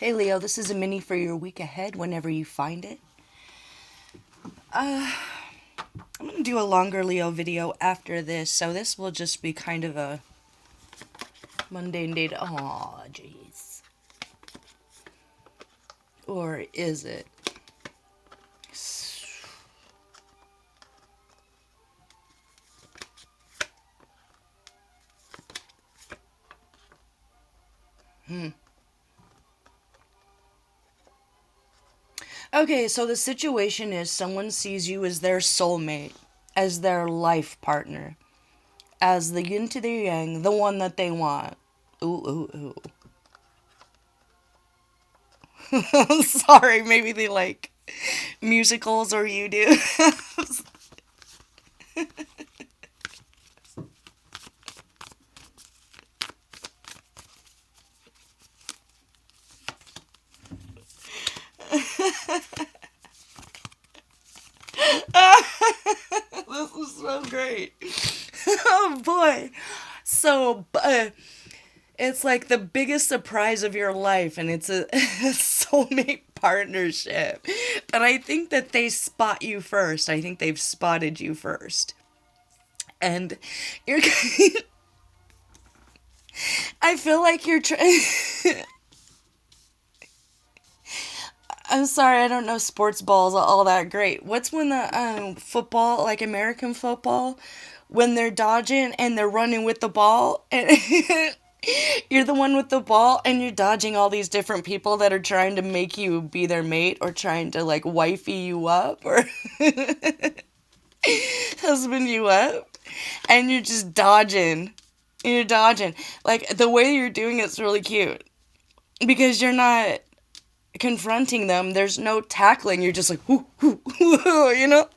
Hey Leo, this is a mini for your week ahead whenever you find it. I'm going to do a longer Leo video after this, so this will just be kind of a mundane day to... Aw, jeez. Or is it? Okay, so the situation is someone sees you as their soulmate, as their life partner, as the yin to the yang, the one that they want. Ooh, ooh. Sorry, maybe they like musicals or you do. This is so great. Oh boy. So, it's like the biggest surprise of your life, and it's a soulmate partnership. But I think that they spot you first. I think they've spotted you first. And you're. I feel like you're trying. I'm sorry, I don't know sports balls all that great. What's when the football, like American football, when they're dodging and they're running with the ball, and you're the one with the ball, and you're dodging all these different people that are trying to make you be their mate or trying to like wifey you up or husband you up, and you're just dodging. You're dodging. Like the way you're doing it's really cute because you're not confronting them. There's no tackling. You're just like, whoo, whoo, whoo, you know?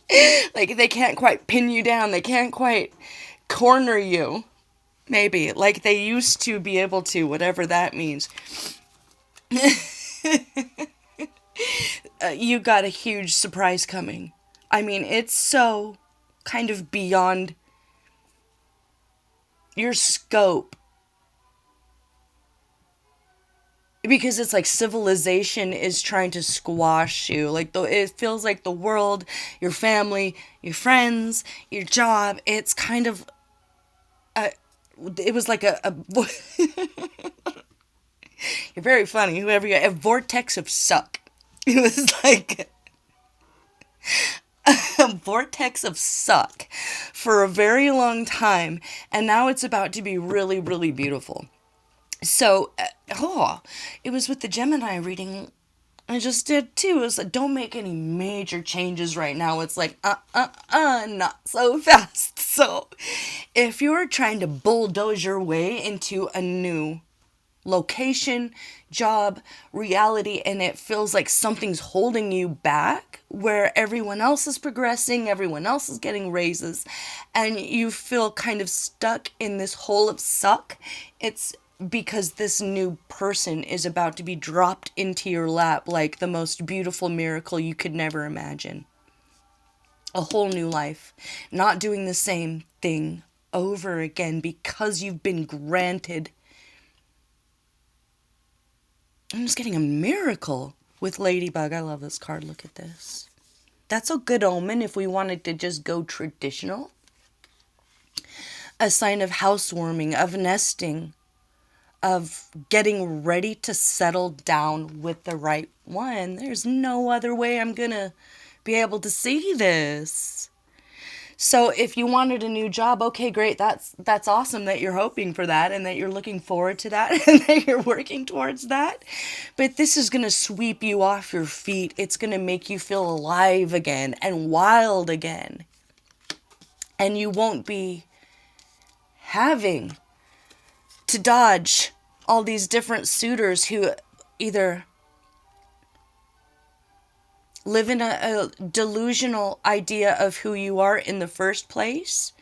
Like, they can't quite pin you down. They can't quite corner you. Maybe. Like they used to be able to, whatever that means. You got a huge surprise coming. I mean, it's so kind of beyond your scope. Because it's like civilization is trying to squash you. Like it feels like the world, your family, your friends, your job. It's kind of it was like a you're very funny. Whoever you are, a vortex of suck. It was like a vortex of suck for a very long time, and now it's about to be really, really beautiful. So, it was with the Gemini reading I just did too. It was like, don't make any major changes right now. It's like, not so fast. So, if you're trying to bulldoze your way into a new location, job, reality, and it feels like something's holding you back, where everyone else is progressing, everyone else is getting raises, and you feel kind of stuck in this hole of suck, it's because this new person is about to be dropped into your lap like the most beautiful miracle you could never imagine. A whole new life. Not doing the same thing over again because you've been granted. I'm just getting a miracle with Ladybug. I love this card. Look at this. That's a good omen if we wanted to just go traditional. A sign of housewarming, of nesting, of getting ready to settle down with the right one. There's no other way I'm gonna be able to see this. So if you wanted a new job, okay, great. That's awesome that you're hoping for that and that you're looking forward to that and that you're working towards that. But this is gonna sweep you off your feet. It's gonna make you feel alive again and wild again. And you won't be having to dodge all these different suitors who either live in a delusional idea of who you are in the first place.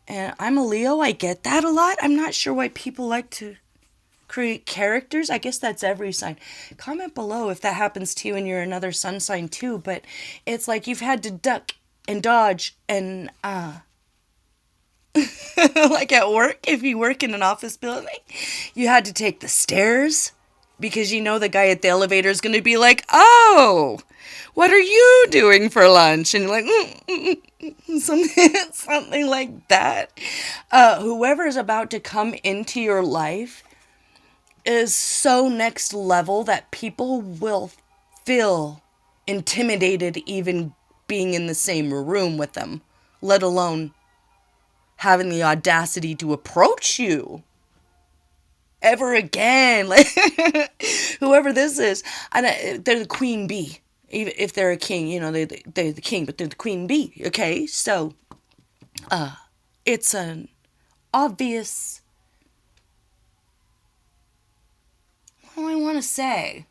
And I'm a Leo, I get that a lot. I'm not sure why people like to create characters. I guess that's every sign. Comment below if that happens to you and you're another sun sign too. But it's like you've had to duck and dodge and like at work, if you work in an office building, you had to take the stairs Because you know the guy at the elevator is going to be like, oh, what are you doing for lunch? And you're like, something like that. Whoever is about to come into your life is so next level that people will feel intimidated even being in the same room with them, let alone having the audacity to approach you ever again. Like, whoever this is, they're the queen bee. Even if they're a king, they're the king, but they're the queen bee. Okay, so it's an obvious. What do I want to say?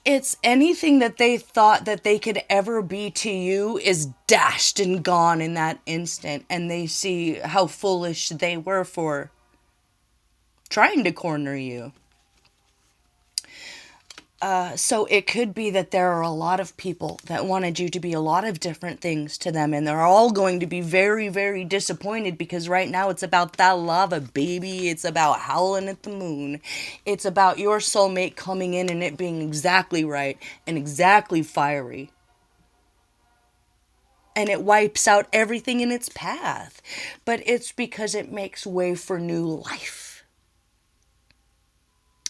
It's anything that they thought that they could ever be to you is dashed and gone in that instant, and they see how foolish they were for trying to corner you. So it could be that there are a lot of people that wanted you to be a lot of different things to them, and they're all going to be very, very disappointed because right now it's about that lava, baby. It's about howling at the moon. It's about your soulmate coming in and it being exactly right and exactly fiery. And it wipes out everything in its path. But it's because it makes way for new life.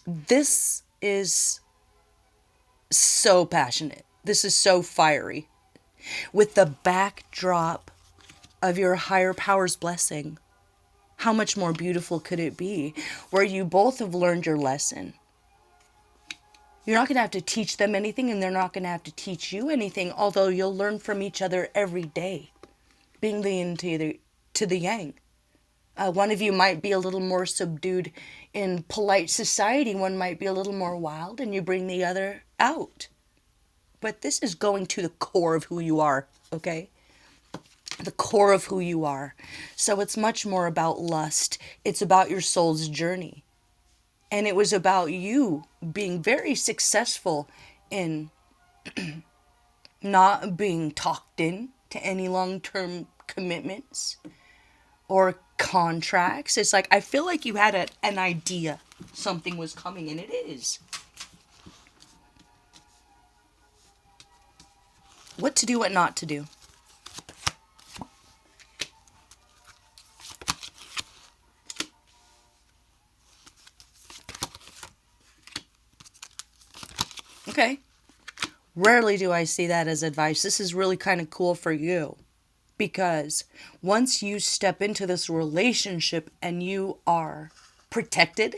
This is so passionate. This is so fiery. With the backdrop of your higher power's blessing. How much more beautiful could it be? Where you both have learned your lesson. You're not going to have to teach them anything, and they're not going to have to teach you anything, although you'll learn from each other every day. Being the yin to the yang. One of you might be a little more subdued in polite society. One might be a little more wild, and you bring the other out. But this is going to the core of who you are, okay? The core of who you are. So it's much more about lust. It's about your soul's journey. And it was about you being very successful in not being talked in to any long-term commitments or contracts. It's like, I feel like you had an idea something was coming, and it is. What to do, what not to do. Okay. Rarely do I see that as advice. This is really kind of cool for you. Because once you step into this relationship and you are protected,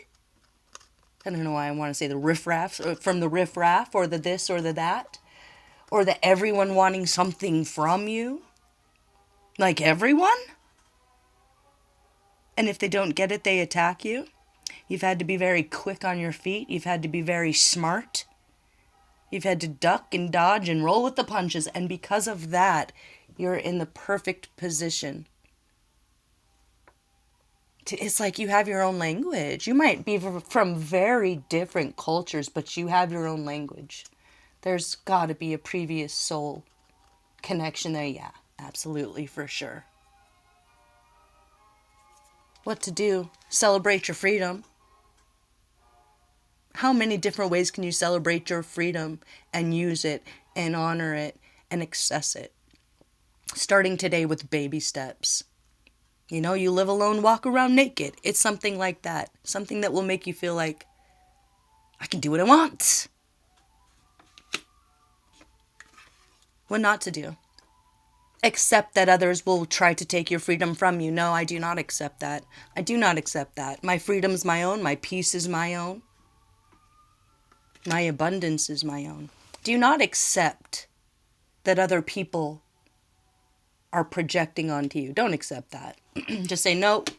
I don't know why I want to say the riffraff, from the riffraff, or the this or the that, or the everyone wanting something from you. Like everyone? And if they don't get it, they attack you. You've had to be very quick on your feet. You've had to be very smart. You've had to duck and dodge and roll with the punches. And because of that, you're in the perfect position. It's like you have your own language. You might be from very different cultures, but you have your own language. There's got to be a previous soul connection there. Yeah, absolutely, for sure. What to do? Celebrate your freedom. How many different ways can you celebrate your freedom and use it and honor it and access it? Starting today with baby steps. You know, you live alone, walk around naked. It's something like that. Something that will make you feel like, I can do what I want. What not to do. Accept that others will try to take your freedom from you. No, I do not accept that. I do not accept that. My freedom is my own. My peace is my own. My abundance is my own. Do not accept that other people are projecting onto you. Don't accept that. Just say, nope.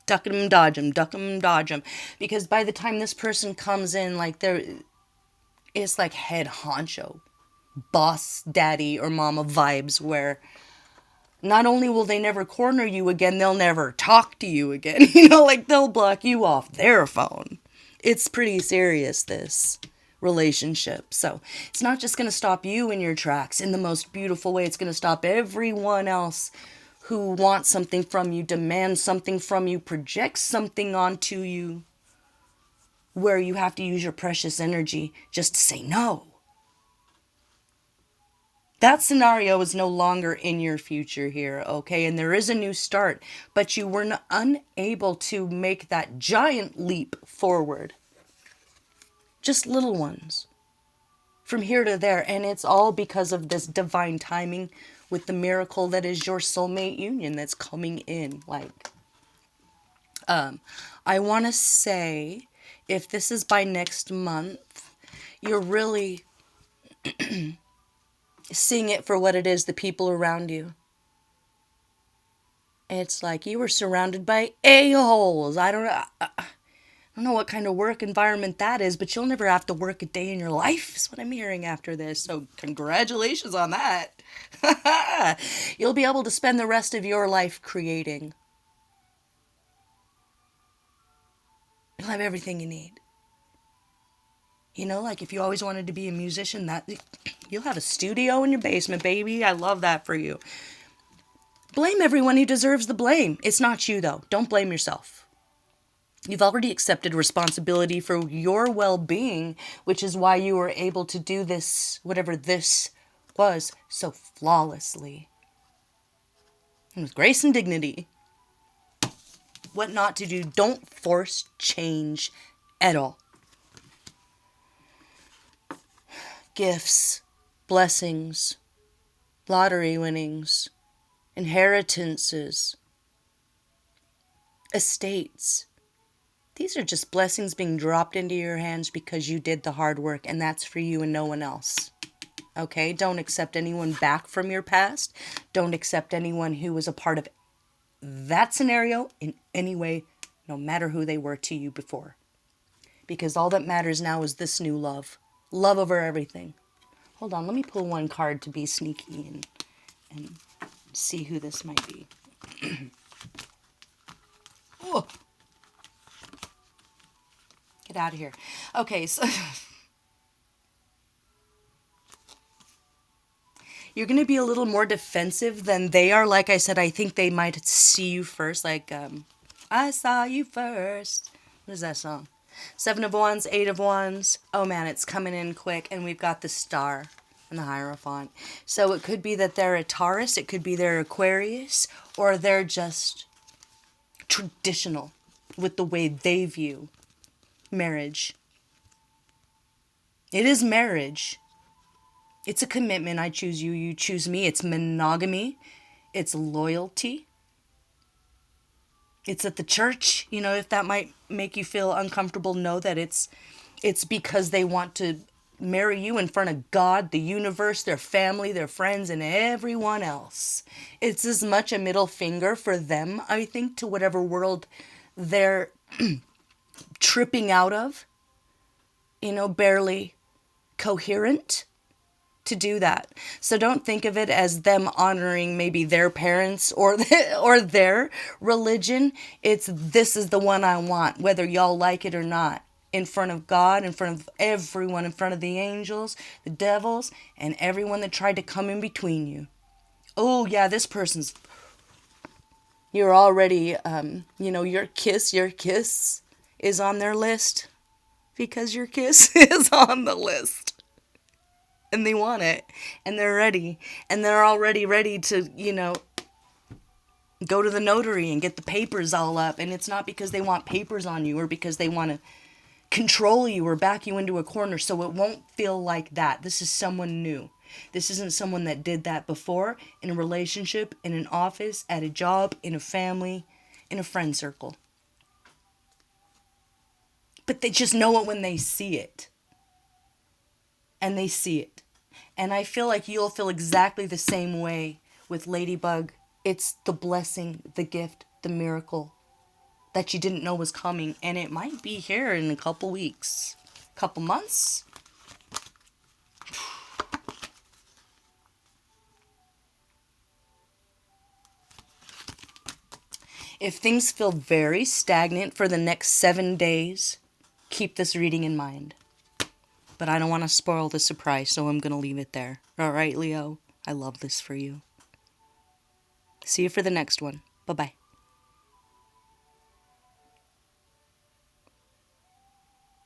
Duck 'em, dodge 'em, duck 'em, dodge 'em. Because by the time this person comes in, like, it's like head honcho, boss, daddy, or mama vibes, where not only will they never corner you again, they'll never talk to you again. You know, like, they'll block you off their phone. It's pretty serious, this relationship. So it's not just going to stop you in your tracks in the most beautiful way. It's going to stop everyone else who want something from you, demand something from you, project something onto you, where you have to use your precious energy just to say no. That scenario is no longer in your future here, okay? And there is a new start, but you were unable to make that giant leap forward. Just little ones. From here to there. And it's all because of this divine timing with the miracle that is your soulmate union that's coming in. I want to say, if this is by next month, you're really seeing it for what it is, the people around you. It's like you were surrounded by a-holes. I don't know what kind of work environment that is, but you'll never have to work a day in your life, is what I'm hearing after this. So congratulations on that. You'll be able to spend the rest of your life creating. You'll have everything you need. You know, like if you always wanted to be a musician, that you'll have a studio in your basement, baby. I love that for you. Blame everyone who deserves the blame. It's not you, though. Don't blame yourself. You've already accepted responsibility for your well-being, which is why you were able to do this, whatever this was, so flawlessly. And with grace and dignity. What not to do. Don't force change at all. Gifts, blessings, lottery winnings, inheritances, estates. These are just blessings being dropped into your hands because you did the hard work, and that's for you and no one else. Okay? Don't accept anyone back from your past. Don't accept anyone who was a part of that scenario in any way, no matter who they were to you before. Because all that matters now is this new love. Love over everything. Hold on, let me pull one card to be sneaky and see who this might be. Oh. Get out of here. Okay, so you're going to be a little more defensive than they are. Like I said, I think they might see you first. Like, I saw you first. What is that song? 7 of Wands, 8 of Wands. Oh man, it's coming in quick. And we've got the Star and the Hierophant. So it could be that they're a Taurus. It could be they're Aquarius. Or they're just traditional with the way they view marriage. It is marriage. It's a commitment. I choose you, you choose me. It's monogamy. It's loyalty. It's at the church. You know, if that might make you feel uncomfortable, know that it's because they want to marry you in front of God, the universe, their family, their friends, and everyone else. It's as much a middle finger for them, I think, to whatever world they're tripping out of. You know, barely coherent to do that. So don't think of it as them honoring maybe their parents or their religion. It's, this is the one I want, whether y'all like it or not. In front of God, in front of everyone, in front of the angels, the devils, and everyone that tried to come in between you. Oh yeah, this person's, you're already, your kiss is on their list. Because your kiss is on the list. And they want it. And they're ready. And they're already ready to, go to the notary and get the papers all up. And it's not because they want papers on you or because they want to control you or back you into a corner. So it won't feel like that. This is someone new. This isn't someone that did that before in a relationship, in an office, at a job, in a family, in a friend circle. But they just know it when they see it. And they see it. And I feel like you'll feel exactly the same way with Ladybug. It's the blessing, the gift, the miracle that you didn't know was coming. And it might be here in a couple weeks, couple months. If things feel very stagnant for the next 7 days, keep this reading in mind. But I don't want to spoil the surprise, so I'm going to leave it there. All right, Leo? I love this for you. See you for the next one. Bye bye.